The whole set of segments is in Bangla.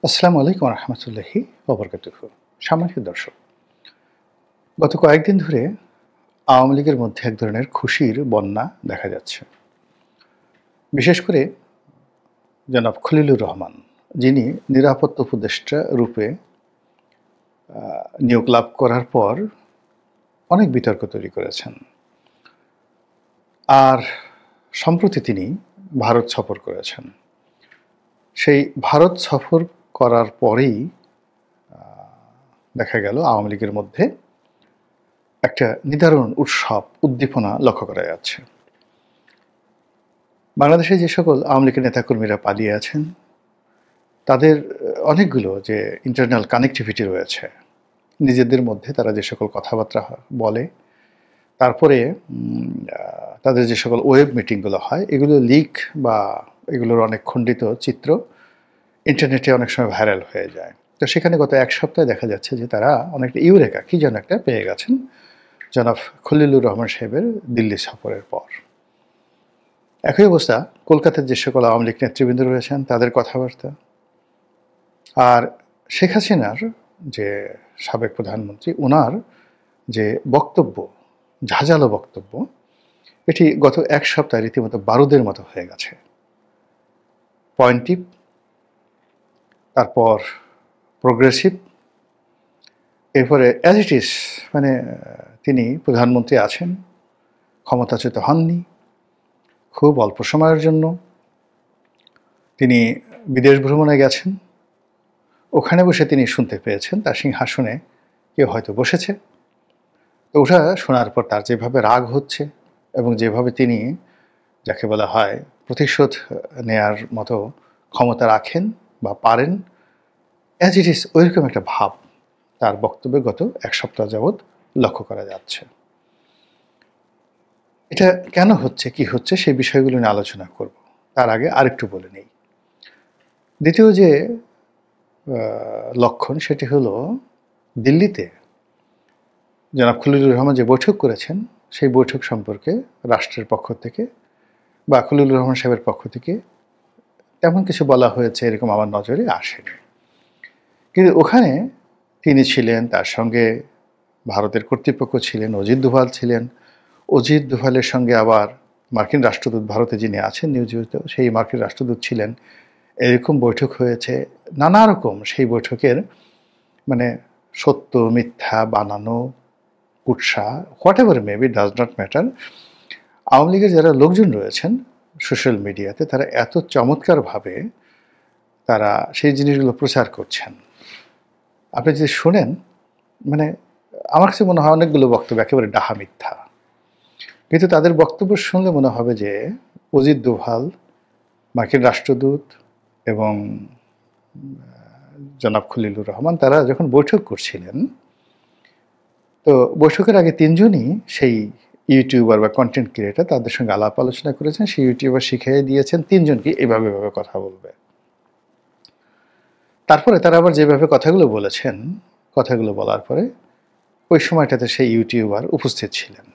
আসসালামু আলাইকুম রহমতুল্লাহি ওবরকাতুহ। সম্মানিত দর্শক, গত কয়েকদিন ধরে আওয়ামী লীগের মধ্যে এক ধরনের খুশির বন্যা দেখা যাচ্ছে। বিশেষ করে জনাব খলিলুর রহমান, যিনি নিরাপত্তা উপদেষ্টা রূপে নিয়োগ লাভ করার পর অনেক বিতর্ক তৈরি করেছেন। আর সম্প্রতি তিনি ভারত সফর করেছেন। সেই ভারত সফর করার পরেই দেখা গেল আওয়ামী লীগের মধ্যে একটা নিদারুণ উৎসব, উদ্দীপনা লক্ষ্য করা যাচ্ছে। বাংলাদেশে যে সকল আওয়ামী লীগের নেতাকর্মীরা পালিয়ে আছেন, তাদের অনেকগুলো যে ইন্টারনাল কানেক্টিভিটি রয়েছে, নিজেদের মধ্যে তারা যে সকল কথাবার্তা বলে, তারপরে তাদের যে সকল ওয়েব মিটিংগুলো হয়, এগুলো লিক বা এগুলোর অনেক খণ্ডিত চিত্র ইন্টারনেটে অনেক সময় ভাইরাল হয়ে যায়। তো সেখানে গত এক সপ্তাহে দেখা যাচ্ছে যে তারা অনেকটা ইউরেকা কি যেন একটা পেয়ে গেছেন জনাব খলিলুর রহমান সাহেবের দিল্লি সফরের পর। একই অবস্থা কলকাতার যে সকল আওয়ামী লীগ নেতৃবৃন্দ রয়েছেন তাদের কথাবার্তা, আর শেখ হাসিনার যে সাবেক প্রধানমন্ত্রী, ওনার যে বক্তব্য, ঝাঁঝালো বক্তব্য, এটি গত এক সপ্তাহে রীতিমতো বারুদের মতো হয়ে গেছে। পয়েন্টিভ, তারপর প্রোগ্রেসিভ, এরপরে অ্যাজ ইট ইজ, মানে তিনি প্রধানমন্ত্রী আছেন, ক্ষমতাচ্যুত হননি, খুব অল্প সময়ের জন্য তিনি বিদেশ ভ্রমণে গেছেন, ওখানে বসে তিনি শুনতে পেয়েছেন তার সিংহাসনে কেউ হয়তো বসেছে। তো ওটা শোনার পর তার যেভাবে রাগ হচ্ছে এবং যেভাবে তিনি, যাকে বলা হয়, প্রতিশোধ নেয়ার মতো ক্ষমতা রাখেন বা পারেন, অ্যাজ ইট ইজ ওইরকম একটা ভাব তার বক্তব্যে গত এক সপ্তাহ যাবৎ লক্ষ্য করা যাচ্ছে। এটা কেন হচ্ছে, কি হচ্ছে, সেই বিষয়গুলো নিয়ে আলোচনা করব। তার আগে আরেকটু বলে নেই। দ্বিতীয় যে লক্ষণ, সেটি হলো দিল্লিতে জনাব খলিলুর রহমান যে বৈঠক করেছেন, সেই বৈঠক সম্পর্কে রাষ্ট্রের পক্ষ থেকে বা খলিলুর রহমান সাহেবের পক্ষ থেকে তেমন কিছু বলা হয়েছে এরকম আমার নজরে আসেনি। কিন্তু ওখানে তিনি ছিলেন, তার সঙ্গে ভারতের কর্তৃপক্ষ ছিলেন, অজিত দোভাল ছিলেন। অজিত দোভালের সঙ্গে আবার মার্কিন রাষ্ট্রদূত ভারতে যিনি আছেন নিয়োজিত, সেই মার্কিন রাষ্ট্রদূত ছিলেন। এরকম বৈঠক হয়েছে, নানা রকম সেই বৈঠকের মানে সত্য মিথ্যা বানানো, কুৎসা, what ever maybe, does not matter. Awami লীগের যারা লোকজন রয়েছেন সোশ্যাল মিডিয়াতে, তারা এত চমৎকারভাবে তারা সেই জিনিসগুলো প্রচার করছেন। আপনি যদি শোনেন, মানে আমার কাছে মনে হয় অনেকগুলো বক্তব্য একেবারে ডাহা মিথ্যা, কিন্তু তাদের বক্তব্য শুনলে মনে হবে যে অজিত দোভাল, মার্কিন রাষ্ট্রদূত এবং জনাব খলিলুর রহমান তারা যখন বৈঠক করছিলেন, তো বৈঠকের আগে তিনজনই সেই ইউটিউবার বা কন্টেন্ট ক্রিয়েটার, তাদের সঙ্গে আলাপ আলোচনা করেছেন। সেই ইউটিউবার শিখিয়ে দিয়েছেন তিনজনকে এভাবে এভাবে কথা বলবে। তারপরে তারা আবার যেভাবে কথাগুলো বলেছেন, কথাগুলো বলার পরে ওই সময়টাতে সেই ইউটিউবার উপস্থিত ছিলেন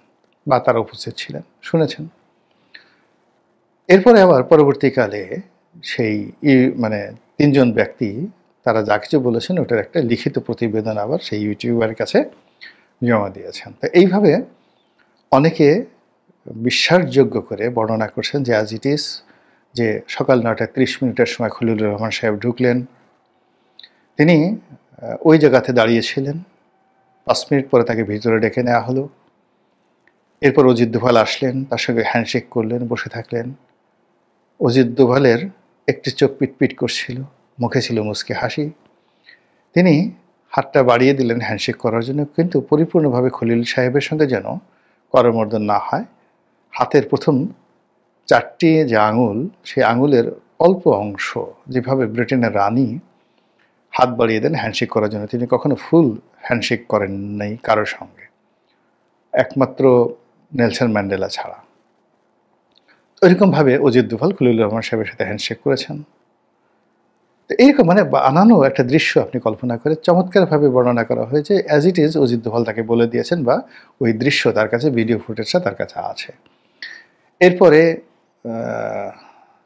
বা তারা উপস্থিত ছিলেন, শুনেছেন। এরপরে আবার পরবর্তীকালে সেই মানে তিনজন ব্যক্তি তারা যা কিছু বলেছেন ওটার একটা লিখিত প্রতিবেদন আবার সেই ইউটিউবারের কাছে জমা দিয়েছেন। তো এইভাবে অনেকে বিশ্বাসযোগ্য করে বর্ণনা করছেন যে অ্যাজ ইট ইজ, যে সকাল 9:30 সময় খলিলুর রহমান সাহেব ঢুকলেন। তিনি ওই জায়গাতে দাঁড়িয়েছিলেন। 5 মিনিট পরে তাকে ভিতরে ডেকে নেওয়া হলো। এরপর অজিত দোভাল আসলেন, তার সঙ্গে হ্যান্ডশেক করলেন, বসে থাকলেন। অজিত দোভালের একটি চোখ পিটপিট করছিল, মুখে ছিল মুচকি হাসি। তিনি হাতটা বাড়িয়ে দিলেন হ্যান্ডশেক করার জন্য, কিন্তু পরিপূর্ণভাবে খলিল সাহেবের সঙ্গে যেন করমর্দন না হয়। হাতের প্রথম 4টি যে আঙুল, সেই আঙুলের অল্প অংশ, যেভাবে ব্রিটেনের রানী হাত বাড়িয়ে দেন হ্যান্ডশেক করার জন্য, তিনি কখনো ফুল হ্যান্ডশেক করেন নাই কারোর সঙ্গে, একমাত্র নেলসন ম্যান্ডেলা ছাড়া। ওইরকমভাবে অজিত দোভাল খলিলুর রহমান সাহেবের সাথে হ্যান্ডশেক করেছেন। তো এইরকম মানে বানানো একটা দৃশ্য আপনি কল্পনা করে চমৎকারভাবে বর্ণনা করা হয়েছে। As it is Ajit Doval তাকে বলে দিয়েছেন, বা ওই দৃশ্য তার কাছে, ভিডিও ফুটেজটা তার কাছে আছে। এরপরে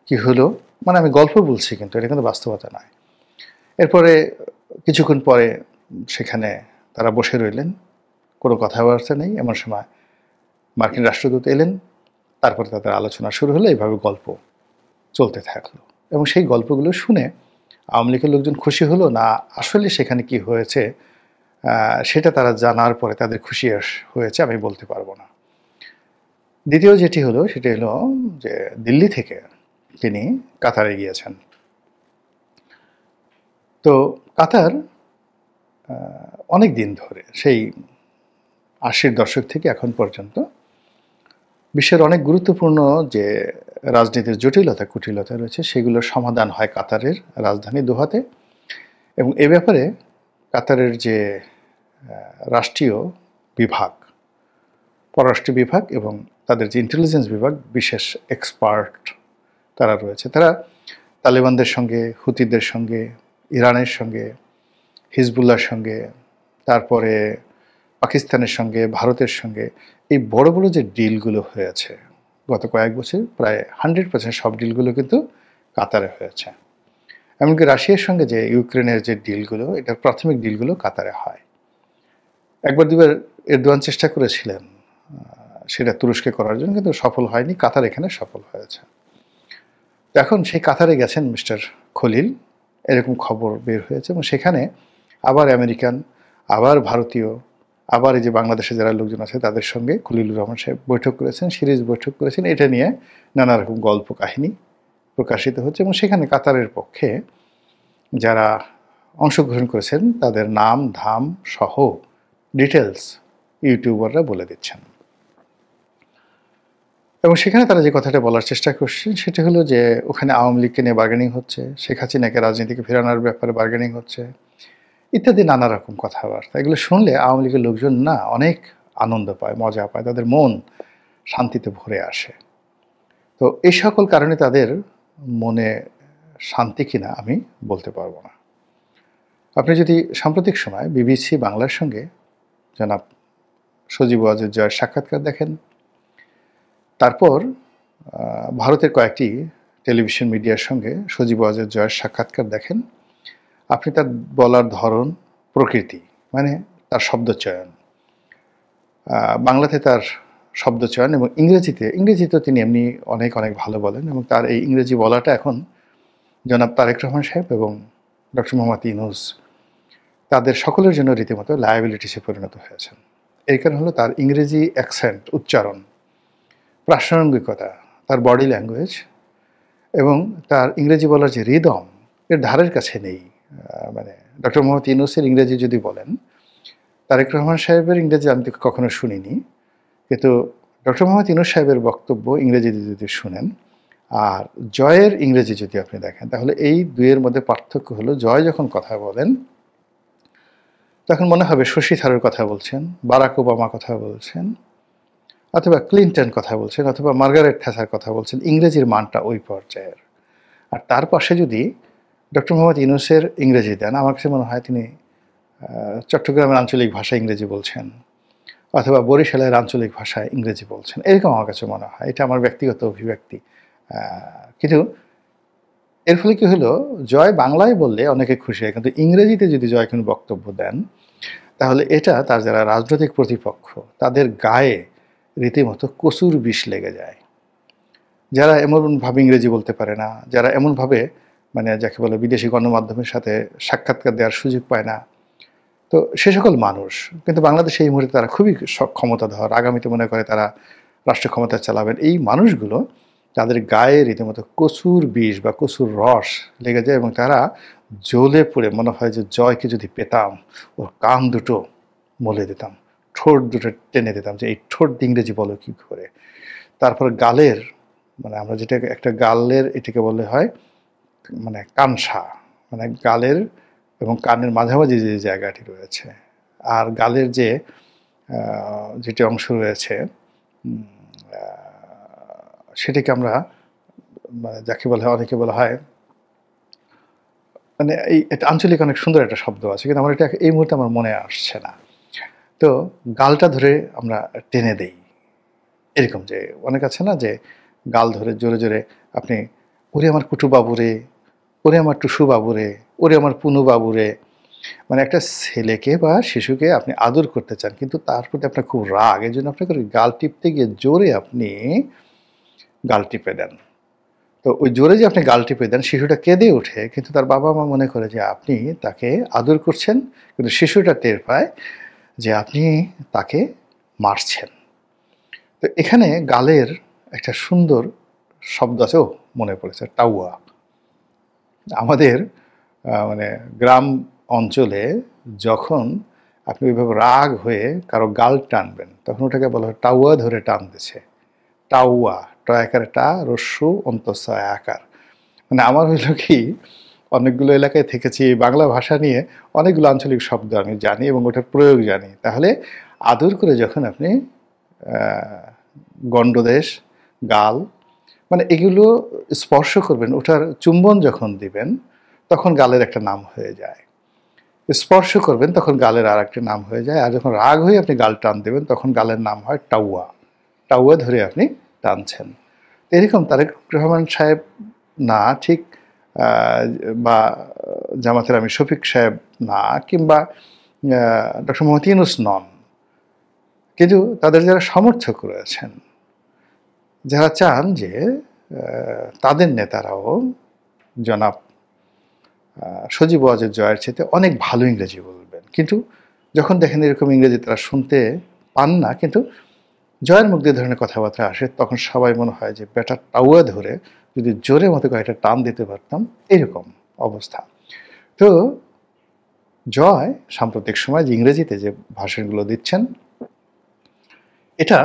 কি হলো, মানে আমি গল্প বলছি কিন্তু এটা কিন্তু বাস্তবতা নয়। এরপরে কিছুক্ষণ পরে সেখানে তারা বসে রইলেন, কোনো কথাবার্তা নেই। এমন সময় মার্কিন রাষ্ট্রদূত এলেন, তারপরে তাদের আলোচনা শুরু হলো, এইভাবে গল্প চলতে থাকলো। এবং সেই গল্পগুলো শুনে আওয়ামী লীগের লোকজন খুশি হলো না আসলে সেখানে কি হয়েছে সেটা তারা জানার পরে তাদের খুশি হয়েছে আমি বলতে পারবো না। দ্বিতীয় যেটি হলো সেটি হলো যে দিল্লি থেকে তিনি কাতারে গিয়েছেন। তো কাতার অনেক দিন ধরে, সেই 80-র দশক থেকে এখন পর্যন্ত বিশ্বের অনেক গুরুত্বপূর্ণ যে রাজনীতির জটিলতা কুটিলতা রয়েছে সেগুলোর সমাধান হয় কাতারের রাজধানী দোহাতে। এবং এ ব্যাপারে কাতারের যে রাষ্ট্রীয় বিভাগ, পররাষ্ট্র বিভাগ এবং তাদের যে ইন্টেলিজেন্স বিভাগ, বিশেষ এক্সপার্ট তারা রয়েছে। তারা তালেবানদের সঙ্গে, হুতিদের সঙ্গে, ইরানের সঙ্গে, হিজবুল্লাহর সঙ্গে, তারপরে পাকিস্তানের সঙ্গে, ভারতের সঙ্গে এই বড় বড় যে ডিলগুলো হয়েছে গত কয়েক বছর, প্রায় 100% সব ডিলগুলো কিন্তু কাতারে হয়েছে। এমনকি রাশিয়ার সঙ্গে যে ইউক্রেনের যে ডিলগুলো, এটার প্রাথমিক ডিলগুলো কাতারে হয়। একবার দুবার এরদোয়ান চেষ্টা করেছিলেন সেটা তুরস্কে করার জন্য, কিন্তু সফল হয়নি। কাতার এখানে সফল হয়েছে। এখন সেই কাতারে গেছেন মিস্টার খলিল, এরকম খবর বের হয়েছে। এবং সেখানে আবার আমেরিকান, আবার ভারতীয়, আবার এই যে বাংলাদেশে যারা লোকজন আছে তাদের সঙ্গে খলিলুর রহমান সাহেব বৈঠক করেছেন, সিরিজ বৈঠক করেছেন। এটা নিয়ে নানা রকম গল্প কাহিনী প্রকাশিত হচ্ছে। এবং সেখানে কাতারের পক্ষে যারা অংশগ্রহণ করেছেন তাদের নাম ধাম সহ ডিটেলস ইউটিউবাররা বলে দিচ্ছেন। এবং সেখানে তারা যে কথাটা বলার চেষ্টা করছেন সেটা হলো যে ওখানে আওয়ামী লীগকে নিয়ে বার্গেনিং হচ্ছে, শেখ হাসিনাকে রাজনীতিকে ফেরানোর ব্যাপারে বার্গেনিং হচ্ছে, ইত্যাদি নানা রকম কথাবার্তা। এগুলো শুনলে আওয়ামী লীগের লোকজন না অনেক আনন্দ পায়, মজা পায়, তাদের মন শান্তিতে ভরে আসে। তো এই সকল কারণে তাদের মনে শান্তি কিনা আমি বলতে পারবো না। আপনি যদি সাম্প্রতিক সময় বিবিসি বাংলার সঙ্গে জনাব সজীব ওয়াজেদ জয়ের সাক্ষাৎকার দেখেন, তারপর ভারতের কয়েকটি টেলিভিশন মিডিয়ার সঙ্গে সজীব ওয়াজেদ জয়ের সাক্ষাৎকার দেখেন, আপনি তার বলার ধরন, প্রকৃতি, মানে তার শব্দচয়ন, বাংলাতে তার শব্দচয়ন এবং ইংরেজিতেও তিনি এমনি অনেক অনেক ভালো বলেন। এবং তার এই ইংরেজি বলাটা এখন জনাব তারেক রহমান সাহেব এবং ডক্টর মোহাম্মদ ইউনূস তাদের সকলের জন্য রীতিমতো লায়াবিলিটিসে পরিণত হয়েছেন। এর কারণ হলো তার ইংরেজি অ্যাকসেন্ট, উচ্চারণ, প্রাসঙ্গিকতা, তার বডি ল্যাঙ্গুয়েজ এবং তার ইংরেজি বলার যে রিদম, এর ধারের কাছে নেই। মানে ডক্টর মোহাম্মদ ইউনূসের ইংরেজি যদি বলেন, তারেক রহমান সাহেবের ইংরেজি আমি কখনো শুনিনি, কিন্তু ডক্টর মোহাম্মদ ইউনূস সাহেবের বক্তব্য ইংরেজিতে যদি শুনেন আর জয়ের ইংরেজি যদি আপনি দেখেন, তাহলে এই দুইয়ের মধ্যে পার্থক্য হলো জয় যখন কথা বলেন তখন মনে হবে শশী থারুর কথা বলছেন, বারাক ওবামা কথা বলছেন, অথবা ক্লিনটন কথা বলছেন, অথবা মার্গারেট থ্যাচার কথা বলছেন। ইংরেজির মানটা ওই পর্যায়ের। আর তার পাশে যদি ডক্টর মোহাম্মদ ইউনূসের ইংরেজি দেন, আমার কাছে মনে হয় তিনি চট্টগ্রামের আঞ্চলিক ভাষায় ইংরেজি বলছেন, অথবা বরিশালের আঞ্চলিক ভাষায় ইংরেজি বলছেন, এরকম আমার কাছে মনে হয়। এটা আমার ব্যক্তিগত অভিব্যক্তি। কিন্তু এর ফলে কি হলো, জয় বাংলায় বললে অনেকে খুশি হয়, কিন্তু ইংরেজিতে যদি জয় কোনো বক্তব্য দেন তাহলে এটা তার যারা রাজনৈতিক প্রতিপক্ষ তাদের গায়ে রীতিমতো কচুর বিষ লেগে যায়। যারা এমনভাবে ইংরেজি বলতে পারে না, যারা এমনভাবে মানে যাকে বলে বিদেশি গণমাধ্যমের সাথে সাক্ষাৎকার দেওয়ার সুযোগ পায় না, তো সে সকল মানুষ কিন্তু বাংলাদেশে এই মুহূর্তে তারা খুবই ক্ষমতাধর, আগামীতে মনে করে তারা রাষ্ট্র ক্ষমতা চালাবেন, এই মানুষগুলো তাদের গায়ে রীতিমতো কচুর বিষ বা কচুর রস লেগে যায় এবং তারা জ্বলে পড়ে মনে হয় যে জয়কে যদি পেতাম ওর কান দুটো মলে দিতাম, ঠোঁট দুটো টেনে দিতাম, যে এই ঠোঁট ইংরেজি বলো কী করে। তারপর গালের, মানে আমরা যেটা একটা গালের এটাকে বলে হয় মানে কানসা, মানে গালের এবং কানের মাঝামাঝি যে জায়গাটি রয়েছে আর গালের যে যেটি অংশ রয়েছে সেটিকে আমরা মানে যাকে বলা হয়, অনেকে বলা হয় মানে এই এটা আঞ্চলিক অনেক সুন্দর একটা শব্দ আছে, কিন্তু আমার এটা এই মুহূর্তে আমার মনে আসছে না। তো গালটা ধরে আমরা টেনে দেই, এরকম যে অনেক আছে না যে গাল ধরে জোরে জোরে আপনি ওরে আমার কুটু বাবুরে, ওরে আমার টুসু বাবুরে, ওরে আমার পুনু বাবুরে, মানে একটা ছেলেকে বা শিশুকে আপনি আদর করতে চান, কিন্তু তার প্রতি আপনার খুব রাগ, এই জন্য আপনাকে গাল টিপতে গিয়ে জোরে আপনি গাল টিপে দেন। তো ওই জোরে যে আপনি গাল টিপে দেন, শিশুটা কেঁদে ওঠে, কিন্তু তার বাবা মা মনে করে যে আপনি তাকে আদর করছেন, কিন্তু শিশুটা টের পায় যে আপনি তাকে মারছেন। তো এখানে গালের একটা সুন্দর শব্দ আছে, ও মনে পড়েছে, টাউয়া। আমাদের মানে গ্রাম অঞ্চলে যখন আপনি ওইভাবে রাগ হয়ে কারো গাল টানবেন, তখন ওটাকে বলা হয় টাউয়া ধরে টানতেছে। টাউয়া, টয়াকার টা, রস্যু অন্তঃসয় আকার। মানে আমার হইল কি, অনেকগুলো এলাকায় থেকেছি, বাংলা ভাষা নিয়ে অনেকগুলো আঞ্চলিক শব্দ আমি জানি এবং ওটার প্রয়োগ জানি। তাহলে আদর করে যখন আপনি গণ্ডদেশ, গাল, মানে এগুলো স্পর্শ করবেন, ওটার চুম্বন যখন দিবেন তখন গালের একটা নাম হয়ে যায়। স্পর্শ করবেন তখন গালের আর একটা নাম হয়ে যায়। আর যখন রাগ হয়ে আপনি গাল টান দেবেন তখন গালের নাম হয় টাউয়া। টাউয়া ধরে আপনি টানছেন। এরকম তারেক রহমান সাহেব না ঠিক, বা জামাতের আমি শফিক সাহেব না, কিংবা ডক্টর মোহাম্মদ ইউনূস নন, কিন্তু তাদের যারা সমর্থক রয়েছেন, যারা চান যে তাদের নেতারাও জনাব সজীব ওয়াজেদ জয়ের চাইতে অনেক ভালো ইংরেজি বলবেন, কিন্তু যখন দেখেন এরকম ইংরেজি তারা শুনতে পান না, কিন্তু জয়ের মুখ দিয়ে ধরনের কথাবার্তা আসে, তখন সবাই মনে হয় যে বেটা টাউয়া ধরে যদি জোরে মতো কয়েকটা টান দিতে পারতাম, এরকম অবস্থা। তো জয় সাম্প্রতিক সময় যে ইংরেজিতে যে ভাষণগুলো দিচ্ছেন, এটা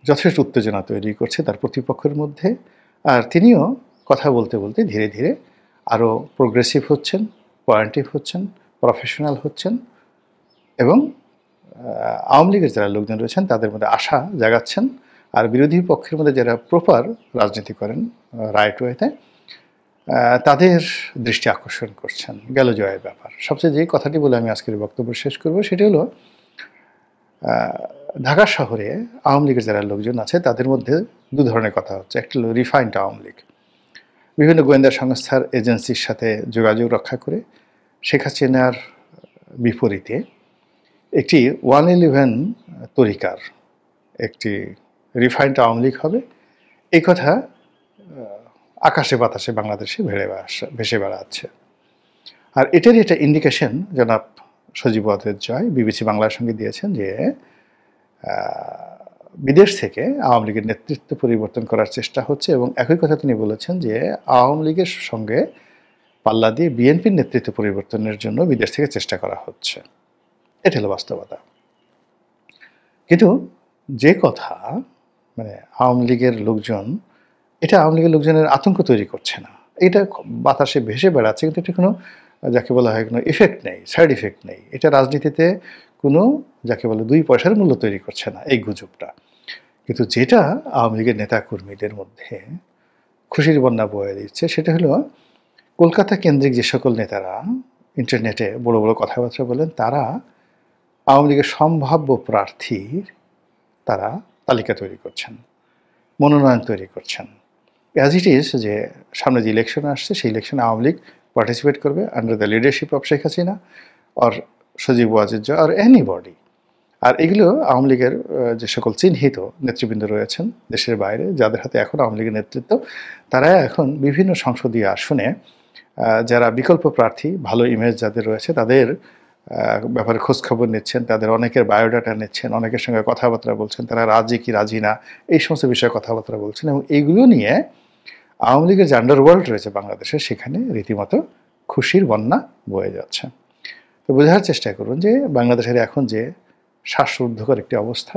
যথেষ্ট উত্তেজনা তৈরি করছে তার প্রতিপক্ষের মধ্যে। আর তিনিও কথা বলতে বলতে ধীরে ধীরে আরও প্রোগ্রেসিভ হচ্ছেন, পয়েন্টিভ হচ্ছেন, প্রফেশনাল হচ্ছেন, এবং আওয়ামী লীগের যারা লোকজন রয়েছেন তাদের মধ্যে আশা জাগাচ্ছেন। আর বিরোধী পক্ষের মধ্যে যারা প্রপার রাজনীতি করেন রাইট ওয়েতে, তাদের দৃষ্টি আকর্ষণ করছেন। গেল জয়ের ব্যাপার। সবচেয়ে যে কথাটি বলে আমি আজকের বক্তব্য শেষ করব সেটি হলো, ঢাকা শহরে আওয়ামী লীগের যারা লোকজন আছে তাদের মধ্যে দু ধরনের কথা হচ্ছে। একটা হলো রিফাইন্ড আওয়ামী লীগ, বিভিন্ন গোয়েন্দা সংস্থার এজেন্সির সাথে যোগাযোগ রক্ষা করে শেখ হাসিনার বিপরীতে একটি 111 তরিকার একটি রিফাইন্ড আওয়ামী লীগ হবে, এই কথা আকাশে বাতাসে বাংলাদেশে ভেসে বেড়াচ্ছে। আর এটারই একটা ইন্ডিকেশন জনাব সজীব ওয়াজেদ জয় বিবিসি বাংলার সঙ্গে দিয়েছেন যে বিদেশ থেকে আওয়ামী লীগের নেতৃত্ব পরিবর্তন করার চেষ্টা হচ্ছে, এবং একই কথা তিনি বলেছেন যে আওয়ামী লীগের সঙ্গে পাল্লা দিয়ে বিএনপির নেতৃত্ব পরিবর্তনের জন্য বিদেশ থেকে চেষ্টা করা হচ্ছে। এটা হলো বাস্তবতা। কিন্তু যে কথা, মানে আওয়ামী লীগের লোকজন, এটা আওয়ামী লীগের লোকজনের আতঙ্ক তৈরি করছে না, এটা বাতাসে ভেসে বেড়াচ্ছে, কিন্তু এটা কোনো যাকে বলা হয় কোনো ইফেক্ট নেই, সাইড ইফেক্ট নেই। এটা রাজনীতিতে কোনো যাকে বলে 2 পয়সার মূল্য তৈরি করছে না এই গুজবটা। কিন্তু যেটা আওয়ামী লীগের নেতাকর্মীদের মধ্যে খুশির বন্যা বয়ে দিচ্ছে সেটা হলো, কলকাতা কেন্দ্রিক যে সকল নেতারা ইন্টারনেটে বড় বড় কথাবার্তা বলেন, তারা আওয়ামী লীগের সম্ভাব্য প্রার্থীর তারা তালিকা তৈরি করছেন, মনোনয়ন তৈরি করছেন। অ্যাজ ইট ইজ যে সামনে যে ইলেকশন আসছে সেই ইলেকশনে আওয়ামী লীগ পার্টিসিপেট করবে under the leadership of Sheikh Hasina or Sajeeb Wazed Joy or anybody. আর এগুলো আওয়ামী লীগের যে সকল চিহ্নিত নেতৃবৃন্দ রয়েছেন দেশের বাইরে, যাদের হাতে এখন আওয়ামী লীগের নেতৃত্ব, তারা এখন বিভিন্ন সংসদীয় আসনে যারা বিকল্প প্রার্থী, ভালো ইমেজ যাদের রয়েছে, তাদের ব্যাপারে খোঁজখবর নিচ্ছেন, তাদের অনেকের বায়োডাটা নিচ্ছেন, অনেকের সঙ্গে কথাবার্তা বলছেন, তারা রাজি কি রাজি না এই সমস্ত বিষয়ে কথাবার্তা বলছেন, এবং এইগুলো নিয়ে আওয়ামী লীগের যে আন্ডারওয়ার্ল্ড রয়েছে বাংলাদেশে, সেখানে রীতিমতো খুশির বন্যা বয়ে যাচ্ছে। তো বোঝার চেষ্টা করুন যে বাংলাদেশের এখন যে শ্বাসরুদ্ধকর একটি অবস্থা,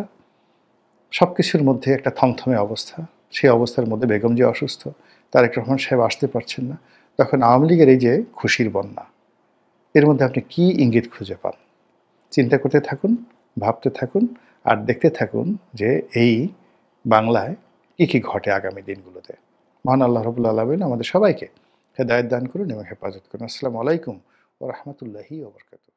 সব কিছুর মধ্যে একটা থমথমে অবস্থা, সেই অবস্থার মধ্যে বেগম যে অসুস্থ, তারেক রহমান সাহেব আসতে পারছেন না, তখন আওয়ামী লীগের এই যে খুশির বন্যা, এর মধ্যে আপনি কি ইঙ্গিত খুঁজে পান? চিন্তা করতে থাকুন, ভাবতে থাকুন, আর দেখতে থাকুন যে এই বাংলায় কী কী ঘটে আগামী দিনগুলোতে। মহান আল্লাহ রাব্বুল আলামিন আমাদের সবাইকে হেদায়েত দান করুন এবং হেফাজত করুন। আসসালামু আলাইকুম ওয়া রাহমাতুল্লাহি ওয়া বারাকাতুহু।